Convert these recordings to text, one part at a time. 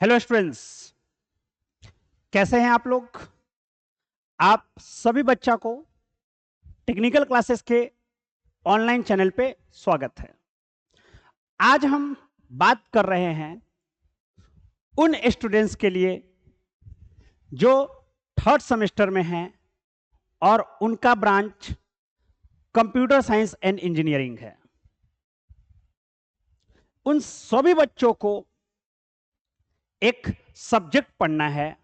Hello students, कैसे हैं आप लोग। आप सभी बच्चा को टेक्निकल क्लासेस के ऑनलाइन चैनल पे स्वागत है। आज हम बात कर रहे हैं उन स्टूडेंट्स के लिए जो थर्ड सेमेस्टर में हैं और उनका branch computer science and engineering है। उन सभी बच्चों को एक सब्जेक्ट पढ़ना है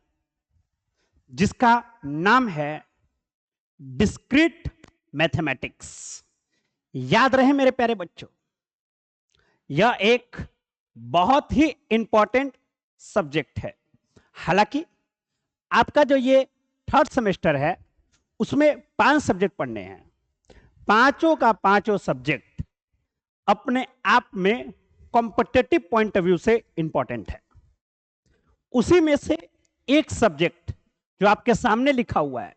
जिसका नाम है डिस्क्रीट मैथमेटिक्स। याद रहे मेरे प्यारे बच्चों, यह एक बहुत ही इंपॉर्टेंट सब्जेक्ट है। हालांकि आपका जो ये थर्ड सेमेस्टर है उसमें 5 सब्जेक्ट पढ़ने हैं। पांचों का पांचों सब्जेक्ट अपने आप में कॉम्पिटिटिव पॉइंट ऑफ व्यू से इंपॉर्टेंट है। उसी में से एक सब्जेक्ट जो आपके सामने लिखा हुआ है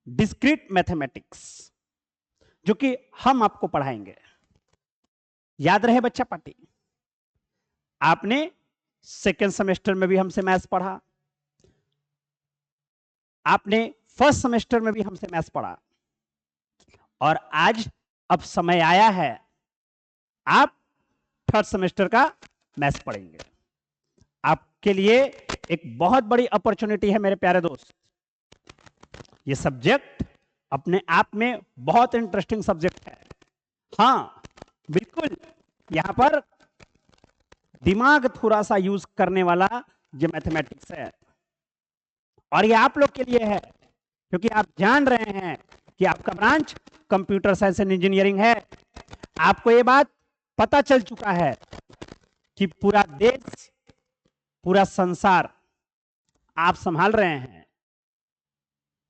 डिस्क्रीट मैथमेटिक्स, जो कि हम आपको पढ़ाएंगे। याद रहे बच्चा पार्टी, आपने सेकेंड सेमेस्टर में भी हमसे मैथ्स पढ़ा, आपने फर्स्ट सेमेस्टर में भी हमसे मैथ्स पढ़ा, और आज अब समय आया है आप थर्ड सेमेस्टर का मैथ्स पढ़ेंगे। आपके लिए एक बहुत बड़ी अपॉर्चुनिटी है मेरे प्यारे दोस्त। ये सब्जेक्ट अपने आप में बहुत इंटरेस्टिंग सब्जेक्ट है। हाँ बिल्कुल, यहां पर दिमाग थोड़ा सा यूज करने वाला जो मैथमेटिक्स है, और ये आप लोग के लिए है क्योंकि आप जान रहे हैं कि आपका branch computer science and engineering है। आपको ये बात पता चल चुका है कि पूरा देश, पूरा संसार आप संभाल रहे हैं,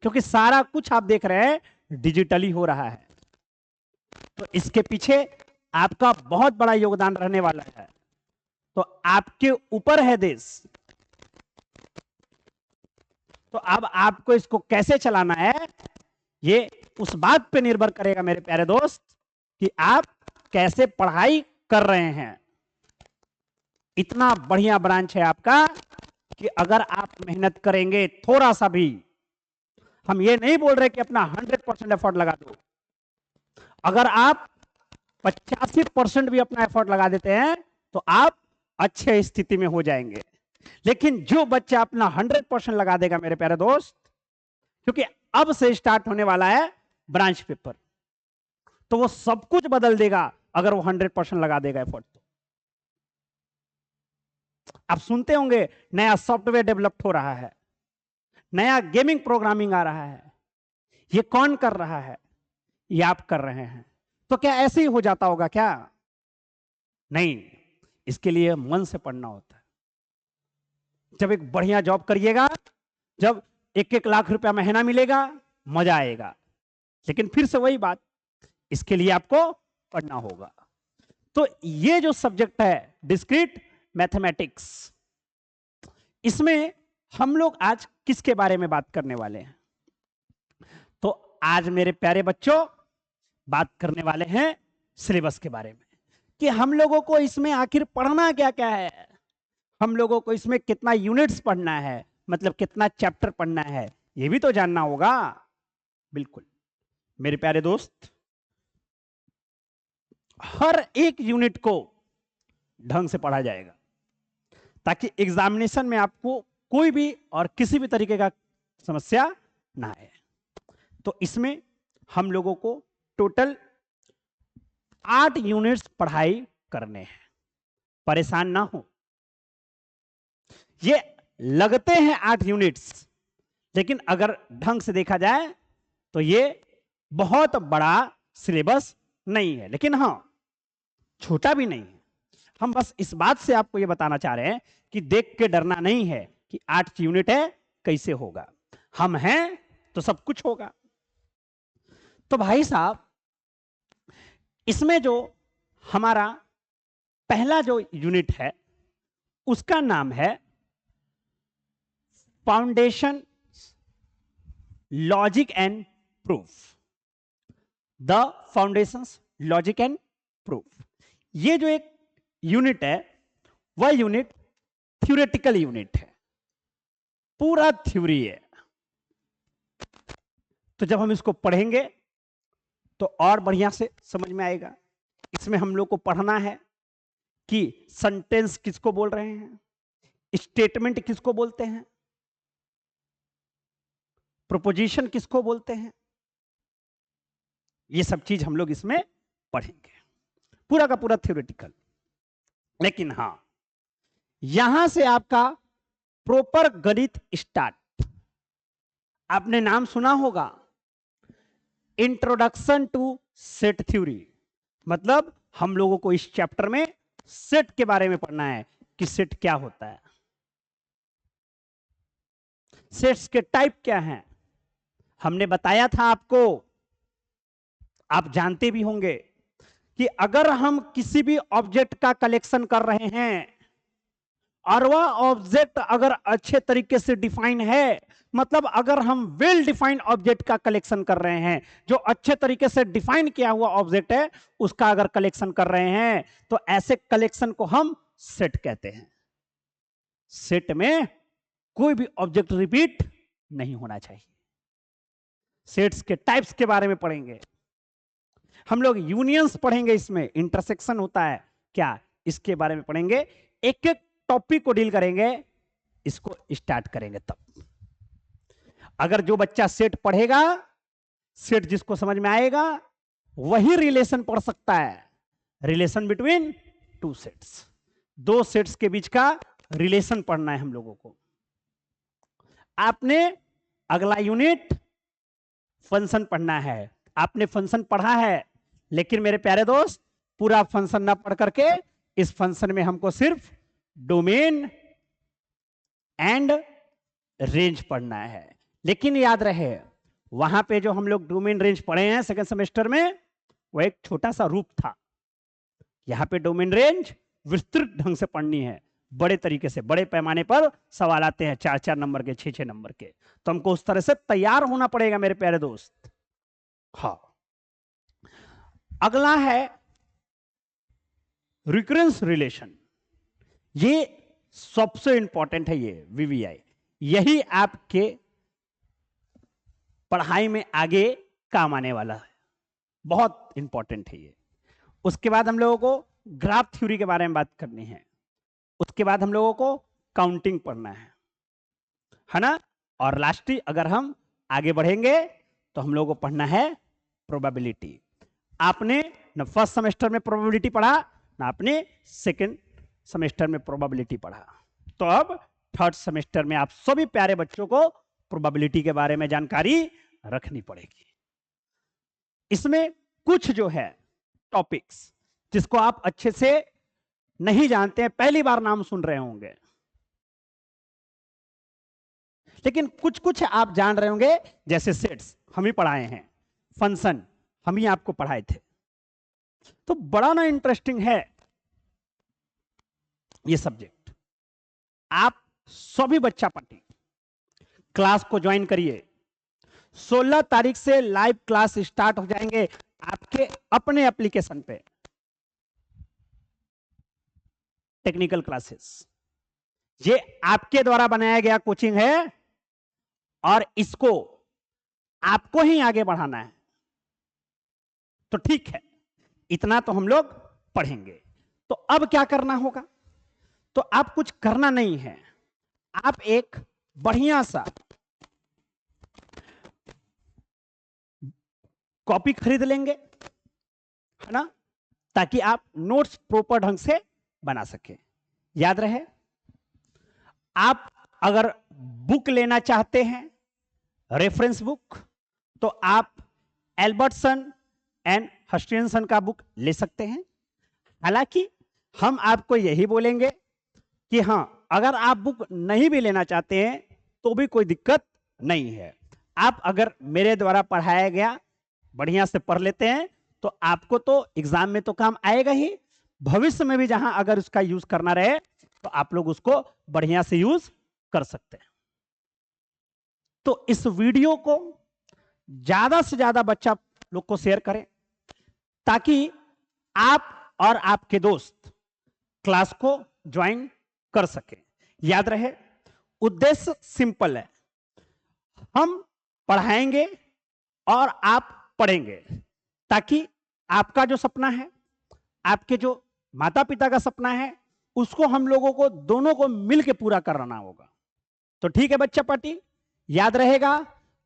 क्योंकि सारा कुछ आप देख रहे हैं डिजिटली हो रहा है। तो इसके पीछे आपका बहुत बड़ा योगदान रहने वाला है। तो आपके ऊपर है देश। तो अब आपको इसको कैसे चलाना है, ये उस बात पे निर्भर करेगा मेरे प्यारे दोस्त कि आप कैसे पढ़ाई कर रहे हैं। इतना बढ़िया ब्रांच है आपका कि अगर आप मेहनत करेंगे थोड़ा सा भी, हम ये नहीं बोल रहे कि अपना 100% एफर्ट लगा दो, अगर आप 85% भी अपना एफर्ट लगा देते हैं तो आप अच्छे स्थिति में हो जाएंगे। लेकिन जो बच्चा अपना 100% लगा देगा मेरे प्यारे दोस्त, क्योंकि अब से स्टार्ट होने वाला है ब्रांच पेपर, तो वो सब कुछ बदल देगा अगर वो 100% लगा देगा एफर्ट। तो आप सुनते होंगे नया सॉफ्टवेयर डेवलप हो रहा है, नया गेमिंग प्रोग्रामिंग आ रहा है। ये कौन कर रहा है? ये आप कर रहे हैं। तो क्या ऐसे ही हो जाता होगा क्या? नहीं, इसके लिए मन से पढ़ना होता है। जब एक बढ़िया जॉब करिएगा, जब 1-1 लाख रुपया महीना मिलेगा, मजा आएगा। लेकिन फिर से वही बात, इसके लिए आपको पढ़ना होगा। तो ये जो सब्जेक्ट है डिस्क्रीट मैथमेटिक्स, इसमें हम लोग आज किसके बारे में बात करने वाले हैं? तो आज मेरे प्यारे बच्चों बात करने वाले हैं सिलेबस के बारे में, कि हम लोगों को इसमें आखिर पढ़ना क्या क्या है, हम लोगों को इसमें कितना यूनिट्स पढ़ना है, मतलब कितना चैप्टर पढ़ना है, ये भी तो जानना होगा। बिल्कुल मेरे प्यारे दोस्त, हर एक यूनिट को ढंग से पढ़ा जाएगा ताकि एग्जामिनेशन में आपको कोई भी और किसी भी तरीके का समस्या ना आए। तो इसमें हम लोगों को टोटल 8 यूनिट्स पढ़ाई करने हैं। परेशान ना हो, ये लगते हैं 8 यूनिट्स, लेकिन अगर ढंग से देखा जाए तो ये बहुत बड़ा सिलेबस नहीं है, लेकिन हाँ छोटा भी नहीं है। हम बस इस बात से आपको ये बताना चाह रहे हैं कि देख के डरना नहीं है कि 8 यूनिट है कैसे होगा, हम हैं तो सब कुछ होगा। तो भाई साहब, इसमें जो हमारा पहला जो यूनिट है उसका नाम है foundation logic and proof. The foundations logic and proof, ये जो एक यूनिट है वह यूनिट थ्योरेटिकल यूनिट है, पूरा थ्योरी है। तो जब हम इसको पढ़ेंगे तो और बढ़िया से समझ में आएगा। इसमें हम लोग को पढ़ना है कि सेंटेंस किसको बोल रहे हैं, स्टेटमेंट किसको बोलते हैं, प्रोपोजिशन किसको बोलते हैं, ये सब चीज हम लोग इसमें पढ़ेंगे, पूरा का पूरा थ्योरेटिकल। लेकिन हां, यहां से आपका प्रॉपर गणित स्टार्ट। आपने नाम सुना होगा इंट्रोडक्शन टू सेट थ्योरी, मतलब हम लोगों को इस चैप्टर में सेट के बारे में पढ़ना है कि सेट क्या होता है, सेट्स के टाइप क्या हैं। हमने बताया था आपको, आप जानते भी होंगे कि अगर हम किसी भी ऑब्जेक्ट का कलेक्शन कर रहे हैं और वह ऑब्जेक्ट अगर अच्छे तरीके से डिफाइन है, मतलब अगर हम वेल डिफाइंड ऑब्जेक्ट का कलेक्शन कर रहे हैं, जो अच्छे तरीके से डिफाइन किया हुआ ऑब्जेक्ट है उसका अगर कलेक्शन कर रहे हैं, तो ऐसे कलेक्शन को हम सेट कहते हैं। सेट में कोई भी ऑब्जेक्ट रिपीट नहीं होना चाहिए। सेट्स के टाइप्स के बारे में पढ़ेंगे हम लोग, यूनियंस पढ़ेंगे, इसमें इंटरसेक्शन होता है क्या, इसके बारे में पढ़ेंगे, एक एक टॉपिक को डील करेंगे, इसको स्टार्ट करेंगे। तब अगर जो बच्चा सेट पढ़ेगा, सेट जिसको समझ में आएगा, वही रिलेशन पढ़ सकता है। रिलेशन बिटवीन टू सेट्स, दो सेट्स के बीच का रिलेशन पढ़ना है हम लोगों को। आपने अगला यूनिट फंक्शन पढ़ना है। आपने फंक्शन पढ़ा है, लेकिन मेरे प्यारे दोस्त पूरा फंक्शन ना पढ़ करके इस फंक्शन में हमको सिर्फ डोमेन एंड रेंज पढ़ना है। लेकिन याद रहे, वहां पे जो हम लोग डोमेन रेंज पढ़े हैं सेकंड सेमेस्टर में, वो एक छोटा सा रूप था। यहां पे डोमेन रेंज विस्तृत ढंग से पढ़नी है, बड़े तरीके से, बड़े पैमाने पर सवाल आते हैं, 4-4 नंबर के, 6-6 नंबर के, तो हमको उस तरह से तैयार होना पड़ेगा मेरे प्यारे दोस्त। हाँ, अगला है रिकरेंस रिलेशन। ये सबसे इंपॉर्टेंट है, ये वीवीआई, यही आपके पढ़ाई में आगे काम आने वाला है, बहुत इंपॉर्टेंट है ये। उसके बाद हम लोगों को ग्राफ थ्योरी के बारे में बात करनी है, उसके बाद हम लोगों को काउंटिंग पढ़ना है ना, और लास्टली अगर हम आगे बढ़ेंगे तो हम लोगों को पढ़ना है प्रोबेबिलिटी। आपने न फर्स्ट सेमेस्टर में प्रोबेबिलिटी पढ़ा, ना आपने सेकंड सेमेस्टर में प्रोबेबिलिटी पढ़ा, तो अब थर्ड सेमेस्टर में आप सभी प्यारे बच्चों को प्रोबेबिलिटी के बारे में जानकारी रखनी पड़ेगी। इसमें कुछ जो है टॉपिक्स जिसको आप अच्छे से नहीं जानते हैं, पहली बार नाम सुन रहे होंगे, लेकिन कुछ कुछ आप जान रहे होंगे, जैसे सेट्स हम ही पढ़ाए हैं, फंक्शन हम ही आपको पढ़ाए थे, तो बड़ा ना इंटरेस्टिंग है ये सब्जेक्ट। आप सभी बच्चा पार्टी क्लास को ज्वाइन करिए। 16 तारीख से लाइव क्लास स्टार्ट हो जाएंगे आपके अपने एप्लीकेशन पे, टेक्निकल क्लासेस। ये आपके द्वारा बनाया गया कोचिंग है और इसको आपको ही आगे बढ़ाना है, तो ठीक है, इतना तो हम लोग पढ़ेंगे। तो अब क्या करना होगा, तो आप कुछ करना नहीं है, आप एक बढ़िया सा कॉपी खरीद लेंगे, है ना, ताकि आप नोट्स प्रॉपर ढंग से बना सके। याद रहे, आप अगर बुक लेना चाहते हैं, रेफरेंस बुक, तो आप एल्बर्टसन एंड हस्टिंसन का बुक ले सकते हैं। हालांकि हम आपको यही बोलेंगे कि हां, अगर आप बुक नहीं भी लेना चाहते हैं तो भी कोई दिक्कत नहीं है। आप अगर मेरे द्वारा पढ़ाया गया बढ़िया से पढ़ लेते हैं तो आपको तो एग्जाम में तो काम आएगा ही, भविष्य में भी जहां अगर उसका यूज करना रहे तो आप लोग उसको बढ़िया से यूज कर सकते हैं। तो इस वीडियो को ज्यादा से ज्यादा बच्चा लोग को शेयर करें, ताकि आप और आपके दोस्त क्लास को ज्वाइन कर सके। याद रहे, उद्देश्य सिंपल है, हम पढ़ाएंगे और आप पढ़ेंगे, ताकि आपका जो सपना है, आपके जो माता पिता का सपना है, उसको हम लोगों को दोनों को मिलकर पूरा कराना होगा। तो ठीक है बच्चा पार्टी, याद रहेगा,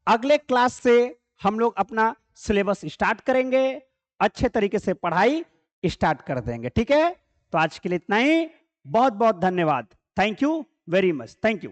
अगले क्लास से हम लोग अपना सिलेबस स्टार्ट करेंगे, अच्छे तरीके से पढ़ाई स्टार्ट कर देंगे। ठीक है, तो आज के लिए इतना ही, बहुत बहुत धन्यवाद। Thank you very much, thank you.